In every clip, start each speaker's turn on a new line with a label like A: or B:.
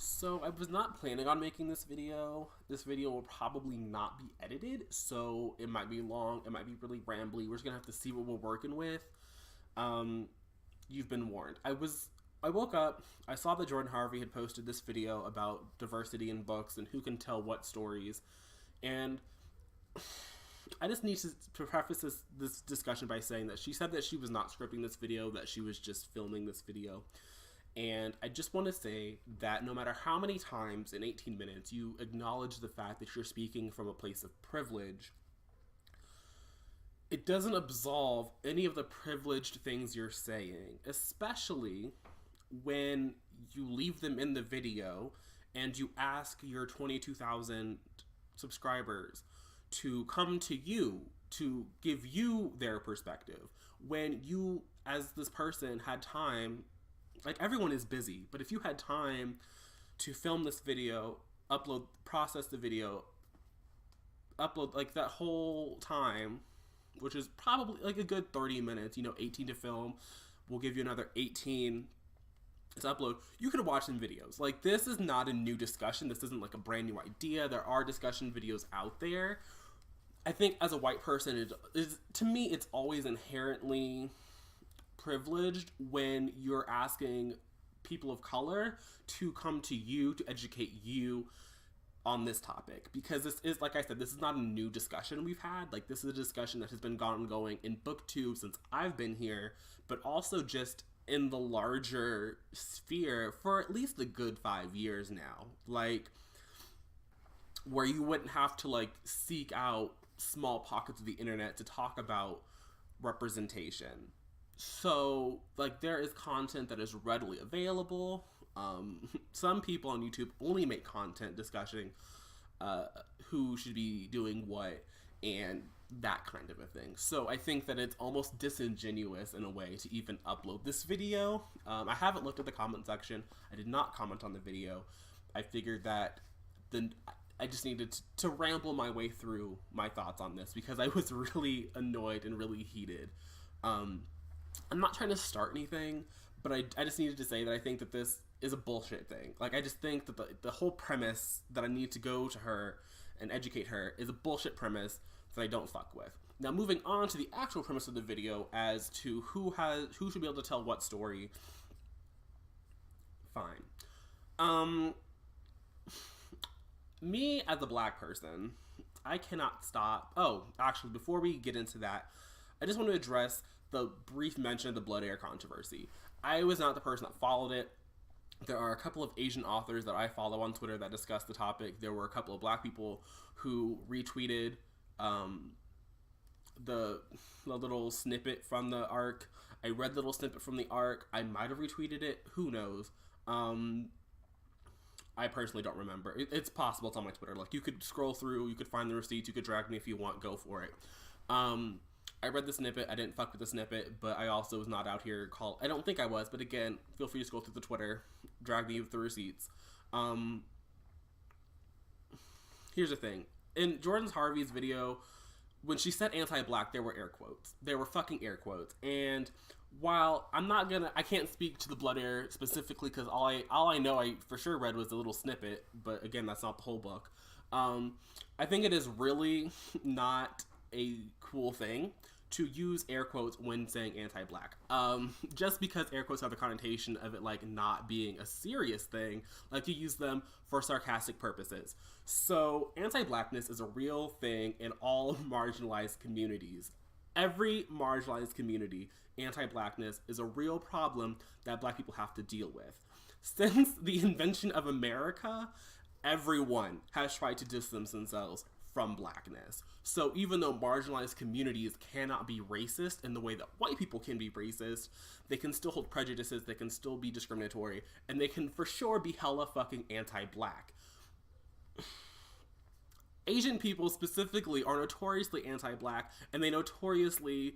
A: So I was not planning on making this video. This video will probably not be edited, so it might be long, it might be really rambly. We're just gonna have to see what we're working with. Um, you've been warned. I woke up, I saw that Jordan Harvey had posted this video about diversity in books and who can tell what stories. And I just need to preface this discussion by saying that she said that she was not scripting this video, that she was just filming this video. And I just want to say that no matter how many times in 18 minutes you acknowledge the fact that you're speaking from a place of privilege, it doesn't absolve any of the privileged things you're saying, especially when you leave them in the video and you ask your 22,000 subscribers to come to you to give you their perspective when you, as this person, had time. Like, everyone is busy, but if you had time to film this video, upload, process the video, upload, like, that whole time, which is probably like a good 30 minutes, 18 to film, we'll give you another 18 to upload, you could watch some videos. Like, this is not a new discussion. This isn't like a brand new idea. There are discussion videos out there. I think as a white person, it is, to me, it's always inherently privileged when you're asking people of color to come to you to educate you on this topic, because this is, like I said, this is not a new discussion we've had. Like, this is a discussion that has been ongoing in booktube since I've been here, but also just in the larger sphere for at least a good 5 years now. Like, where you wouldn't have to like seek out small pockets of the internet to talk about representation. So, like, there is content that is readily available. Some people on YouTube only make content discussing who should be doing what and that kind of a thing. So I think that it's almost disingenuous in a way to even upload this video. I haven't looked at the comment section. I did not comment on the video. I figured that I just needed to ramble my way through my thoughts on this because I was really annoyed and really heated. I'm not trying to start anything, but I just needed to say that I think that this is a bullshit thing. Like, I just think that the whole premise that I need to go to her and educate her is a bullshit premise that I don't fuck with. Now, moving on to the actual premise of the video as to who should be able to tell what story. Fine. Me as a black person, I cannot stop. Oh, actually, before we get into that, I just want to address the brief mention of the blood heir controversy. I was not the person that followed it. There are a couple of Asian authors that I follow on Twitter that discuss the topic. There were a couple of black people who retweeted the little snippet from the arc. I read the little snippet from the arc. I might have retweeted it. Who knows? I personally don't remember. It's possible. It's on my Twitter. Like, you could scroll through. You could find the receipts. You could drag me if you want. Go for it. I read the snippet. I didn't fuck with the snippet, but I also was not out here I don't think I was, but again, feel free to scroll through the Twitter, drag me with the receipts. Here's the thing. In Jordan Harvey's video, when she said anti-black, there were air quotes. There were fucking air quotes. And while I can't speak to the blood heir specifically because all I know I for sure read was the little snippet, but again, that's not the whole book. I think it is really not a cool thing to use air quotes when saying anti-black. Just because air quotes have the connotation of it like not being a serious thing, like you use them for sarcastic purposes. So anti-blackness is a real thing in all marginalized communities. Every marginalized community, anti-blackness is a real problem that black people have to deal with. Since the invention of America, everyone has tried to distance themselves from blackness. So even though marginalized communities cannot be racist in the way that white people can be racist, they can still hold prejudices, they can still be discriminatory, and they can for sure be hella fucking anti-black. Asian people specifically are notoriously anti-black, and they notoriously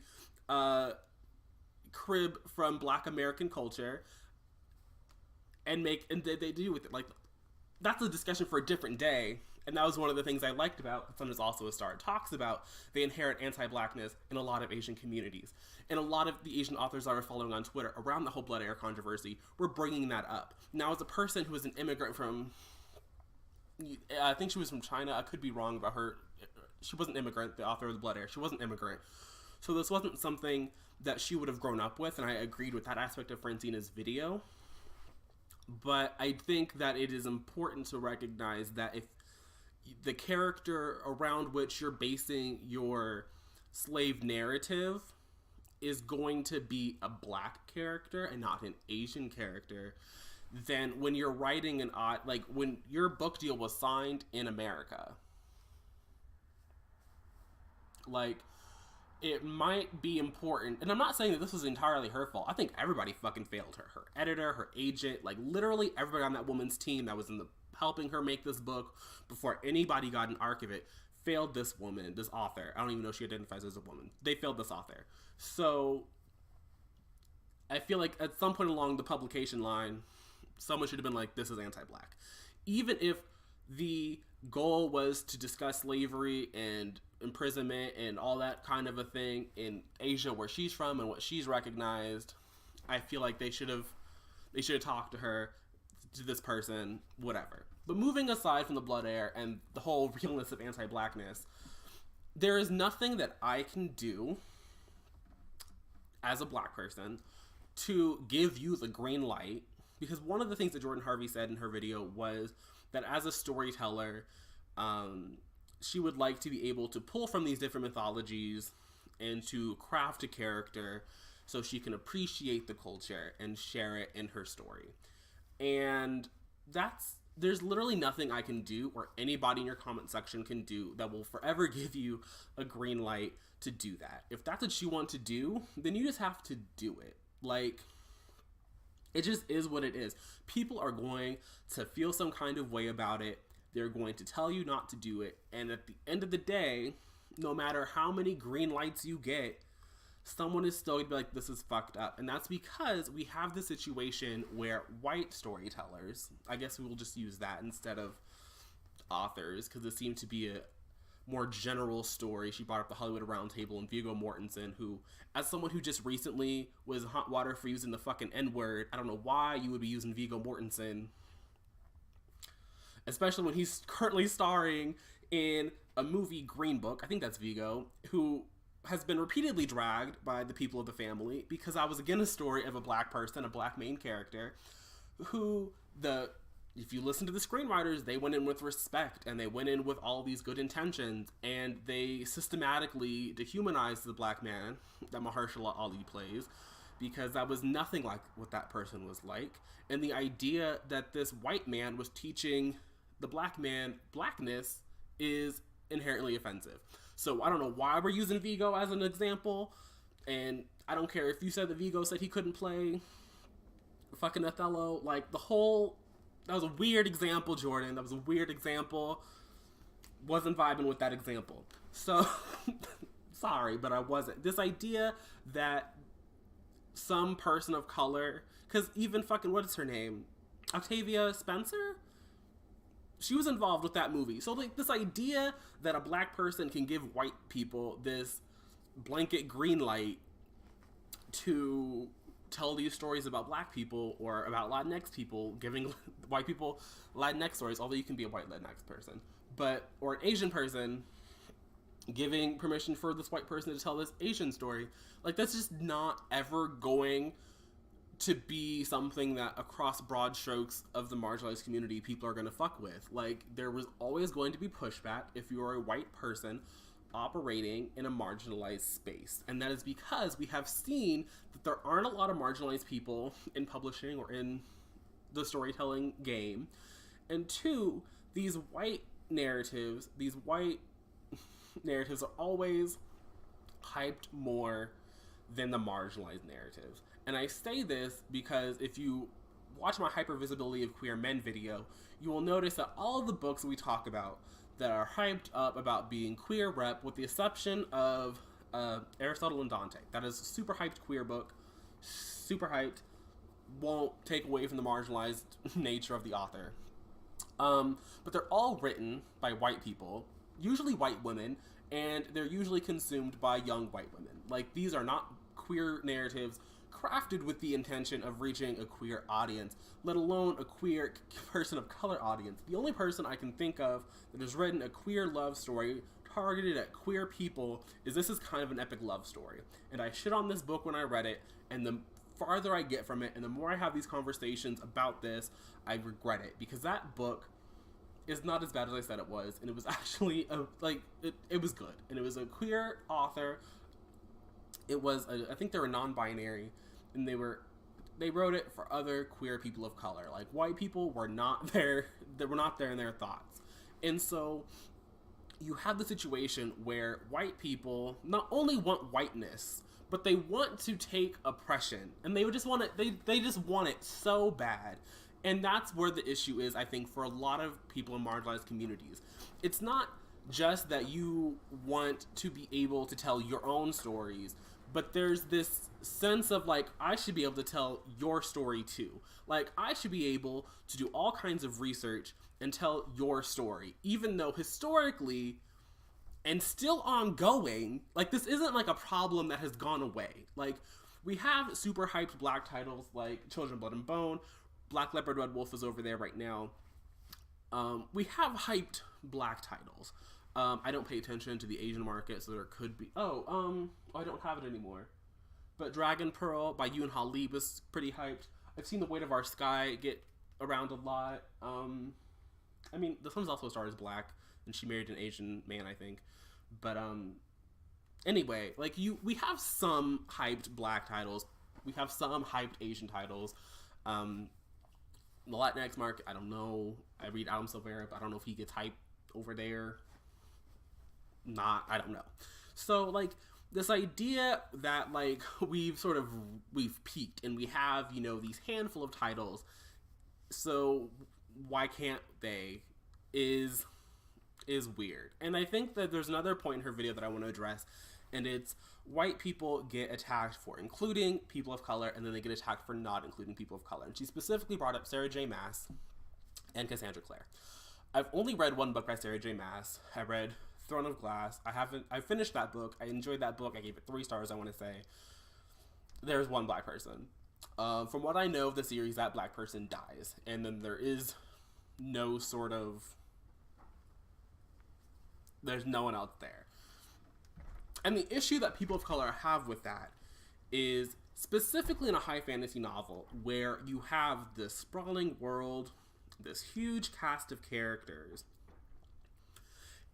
A: crib from black American culture and they do with it. Like, that's a discussion for a different day. And that was one of the things I liked about Sun is Also a Star. It talks about the inherent anti-blackness in a lot of Asian communities. And a lot of the Asian authors I was following on Twitter around the whole Blood Heir controversy were bringing that up. Now, as a person who is an immigrant from, I think she was from China. I could be wrong about her. She wasn't an immigrant, the author of the Blood Heir. She wasn't an immigrant. So this wasn't something that she would have grown up with, and I agreed with that aspect of Francina's video. But I think that it is important to recognize that if the character around which you're basing your slave narrative is going to be a black character and not an Asian character, then when you're writing like when your book deal was signed in America, like, it might be important, and I'm not saying that this was entirely her fault. I think everybody fucking failed her. Her editor, her agent, like literally everybody on that woman's team that was in the helping her make this book before anybody got an arc of it failed this woman, this author. I don't even know if she identifies as a woman. They failed this author. So I feel like at some point along the publication line, someone should have been like, this is anti-black. Even if the goal was to discuss slavery and imprisonment and all that kind of a thing in Asia where she's from and what she's recognized, I feel like they should have talked to her, to this person, whatever. But moving aside from the Blood Heir and the whole realness of anti-blackness, there is nothing that I can do as a black person to give you the green light, because one of the things that Jordan Harvey said in her video was that as a storyteller, she would like to be able to pull from these different mythologies and to craft a character so she can appreciate the culture and share it in her story. And there's literally nothing I can do or anybody in your comment section can do that will forever give you a green light to do that. If that's what you want to do, then you just have to do it. Like, it just is what it is. People are going to feel some kind of way about it. They're going to tell you not to do it. And at the end of the day, no matter how many green lights you get, someone is still going to be like, this is fucked up. And that's because we have the situation where white storytellers, I guess we will just use that instead of authors, because it seemed to be a more general story. She brought up the Hollywood Roundtable and Viggo Mortensen, who, as someone who just recently was in hot water for using the fucking N-word, I don't know why you would be using Viggo Mortensen, especially when he's currently starring in a movie, Green Book. I think that's Viggo, who has been repeatedly dragged by the people of the family because I was again a story of a black person, a black main character, who if you listen to the screenwriters, they went in with respect and they went in with all these good intentions, and they systematically dehumanized the black man that Mahershala Ali plays, because that was nothing like what that person was like. And the idea that this white man was teaching the black man blackness is inherently offensive. So I don't know why we're using Viggo as an example, and I don't care if you said that Viggo said he couldn't play fucking Othello. Like, that was a weird example, Jordan. That was a weird example. Wasn't vibing with that example. So, sorry, but I wasn't. This idea that some person of color, because even fucking, what is her name? Octavia Spencer? She was involved with that movie. So, like, this idea that a black person can give white people this blanket green light to tell these stories about black people or about Latinx people, giving white people Latinx stories, although you can be a white Latinx person, or an Asian person giving permission for this white person to tell this Asian story. Like, that's just not ever going to be something that across broad strokes of the marginalized community people are going to fuck with. Like, there was always going to be pushback if you are a white person operating in a marginalized space. And that is because we have seen that there aren't a lot of marginalized people in publishing or in the storytelling game. And two, these white narratives are always hyped more than the marginalized narratives. And I say this because if you watch my Hypervisibility of Queer Men video, you will notice that all of the books we talk about that are hyped up about being queer rep, with the exception of Aristotle and Dante. That is a super hyped queer book, super hyped, won't take away from the marginalized nature of the author. But they're all written by white people, usually white women, and they're usually consumed by young white women. Like, these are not queer narratives crafted with the intention of reaching a queer audience, let alone a queer person of color audience. The only person I can think of that has written a queer love story targeted at queer people is This Is Kind of an Epic Love Story. And I shit on this book when I read it, and the farther I get from it and the more I have these conversations about this, I regret it, because that book is not as bad as I said it was, and it was actually it was good, and it was a queer author. It was I think they were non-binary, and they wrote it for other queer people of color. Like, white people were not there. They were not there in their thoughts. And so you have the situation where white people not only want whiteness, but they want to take oppression, and they would just want it. They just want it so bad. And that's where the issue is, I think, for a lot of people in marginalized communities. It's not just that you want to be able to tell your own stories, but there's this sense of, like, I should be able to tell your story too. Like, I should be able to do all kinds of research and tell your story, even though historically and still ongoing, like, this isn't like a problem that has gone away. Like, we have super hyped Black titles like Children, Blood and Bone. Black Leopard, Red Wolf is over there right now. We have hyped Black titles. I don't pay attention to the Asian market, so there could be... I don't have it anymore. But Dragon Pearl by Yoon Ha Lee was pretty hyped. I've seen The Weight of Our Sky get around a lot. I mean, this one's also starred as Black, and she married an Asian man, I think. But, anyway, like, we have some hyped Black titles. We have some hyped Asian titles. The Latinx market, I don't know. I read Adam Silvera, but I don't know if he gets hyped over there. I don't know. So, like, this idea that, like, we've peaked and we have, you know, these handful of titles, so why can't they, is weird. And I think that there's another point in her video that I want to address, and it's white people get attacked for including people of color, and then they get attacked for not including people of color. And she specifically brought up Sarah J. Maas and Cassandra Clare. I've only read one book by Sarah J. Maas. I read Throne of Glass. I finished that book. I enjoyed that book. I gave it 3 stars, I want to say. There's one Black person. From what I know of the series, that Black person dies. And then there is no sort of... There's no one else there. And the issue that people of color have with that is, specifically in a high fantasy novel where you have this sprawling world, this huge cast of characters,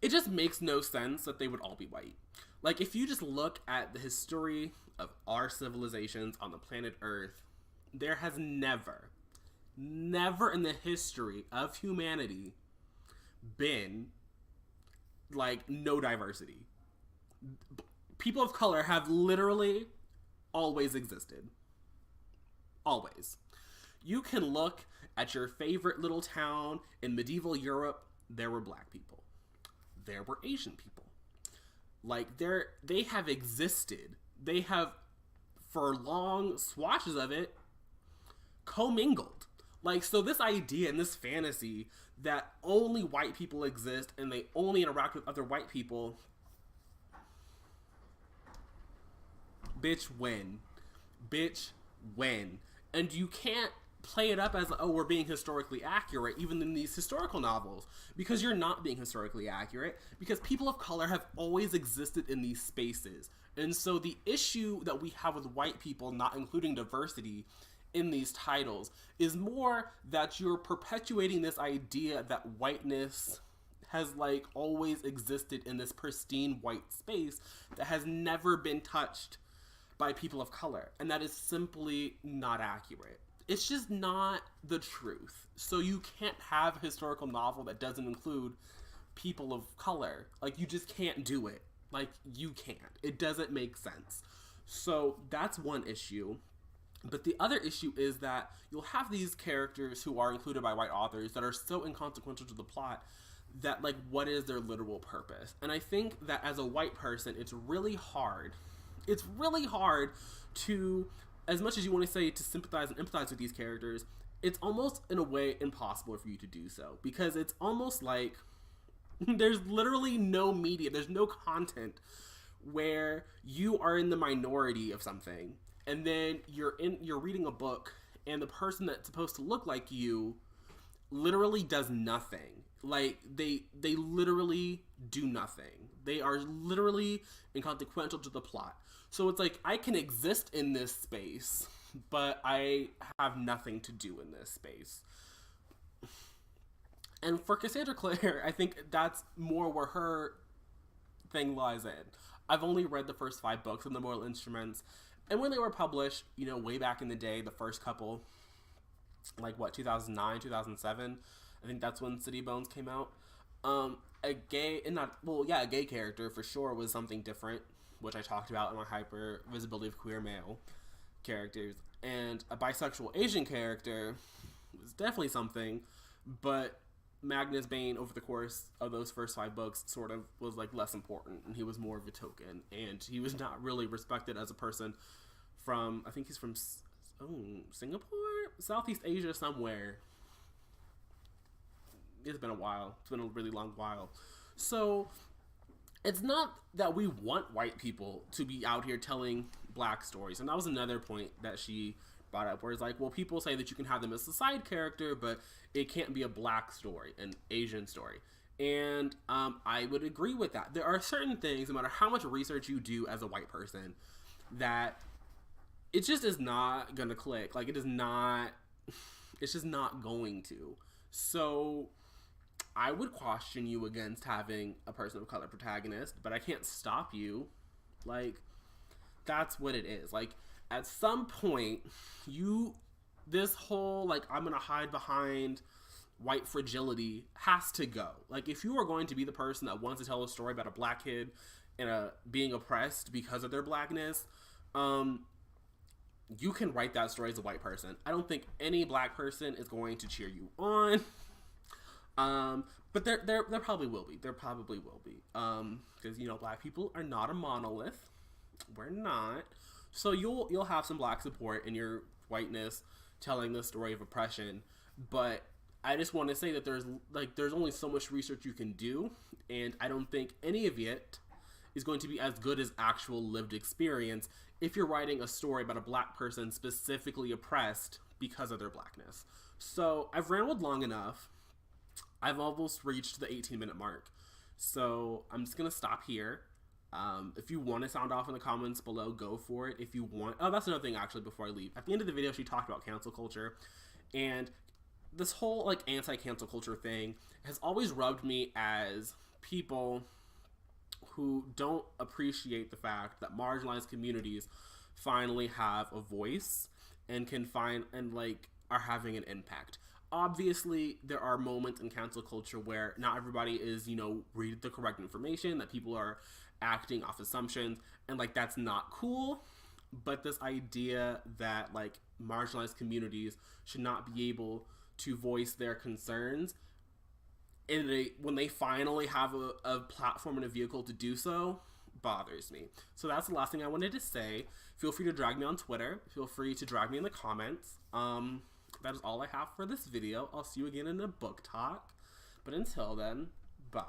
A: it just makes no sense that they would all be white. Like, if you just look at the history of our civilizations on the planet Earth, there has never in the history of humanity been, like, no diversity. People of color have literally always existed. Always. You can look at your favorite little town in medieval Europe, there were Black people. There were Asian people. Like, they have existed. They have, for long swatches of it, commingled. Like, so this idea and this fantasy that only white people exist and they only interact with other white people... Bitch, when? And you can't play it up as, oh, we're being historically accurate, even in these historical novels, because you're not being historically accurate, because people of color have always existed in these spaces. And so the issue that we have with white people not including diversity in these titles is more that you're perpetuating this idea that whiteness has, like, always existed in this pristine white space that has never been touched by people of color, and that is simply not accurate. It's just not the truth. So you can't have a historical novel that doesn't include people of color. Like, you just can't do it. Like, you can't. It doesn't make sense. So that's one issue. But the other issue is that you'll have these characters who are included by white authors that are so inconsequential to the plot that, like, what is their literal purpose? And I think that as a white person, it's really hard to, as much as you want to say to sympathize and empathize with these characters, it's almost in a way impossible for you to do so, because it's almost like there's literally no media, there's no content where you are in the minority of something, and then you're reading a book, and the person that's supposed to look like you literally does nothing. Like they literally do nothing. They are literally inconsequential to the plot. So it's like, I can exist in this space, but I have nothing to do in this space. And for Cassandra Clare, I think that's more where her thing lies in. I've only read the first 5 books of The Mortal Instruments, and when they were published, you know, way back in the day, the first couple, like what, 2009, 2007, I think that's when City Bones came out. A gay character for sure was something different, which I talked about in my hyper visibility of queer male characters, and a bisexual Asian character was definitely something, but Magnus Bane, over the course of those first 5 books, sort of was like less important, and he was more of a token, and he was not really respected as a person from, I think he's from Singapore? Southeast Asia somewhere. It's been a while. It's been a really long while. So it's not that we want white people to be out here telling black stories. And that was another point that she brought up, where it's like, well, people say that you can have them as a side character, but it can't be a black story, an Asian story. And I would agree with that. There are certain things, no matter how much research you do as a white person, that it just is not gonna click. Like, it's just not going to. So I would caution you against having a person of color protagonist, but I can't stop you. Like, that's what it is. Like, at some point, this whole, like, I'm gonna hide behind white fragility has to go. Like, if you are going to be the person that wants to tell a story about a black kid and being oppressed because of their blackness, you can write that story as a white person. I don't think any black person is going to cheer you on. But there probably will be. There probably will be. Because, you know, black people are not a monolith. We're not. So you'll have some black support in your whiteness telling the story of oppression. But I just want to say that there's only so much research you can do, and I don't think any of it is going to be as good as actual lived experience if you're writing a story about a black person specifically oppressed because of their blackness. So I've rambled long enough. I've almost reached the 18-minute mark. So I'm just going to stop here. If you want to sound off in the comments below, go for it. If you want... Oh, that's another thing, actually, before I leave. At the end of the video, she talked about cancel culture. And this whole, like, anti-cancel culture thing has always rubbed me as people who don't appreciate the fact that marginalized communities finally have a voice and are having an impact. Obviously, there are moments in cancel culture where not everybody is, read the correct information, that people are acting off assumptions, and, like, that's not cool. But this idea that, like, marginalized communities should not be able to voice their concerns, and when they finally have a platform and a vehicle to do so, bothers me. So that's the last thing I wanted to say. Feel free to drag me on Twitter. Feel free to drag me in the comments. That is all I have for this video. I'll see you again in a book talk. But until then, bye.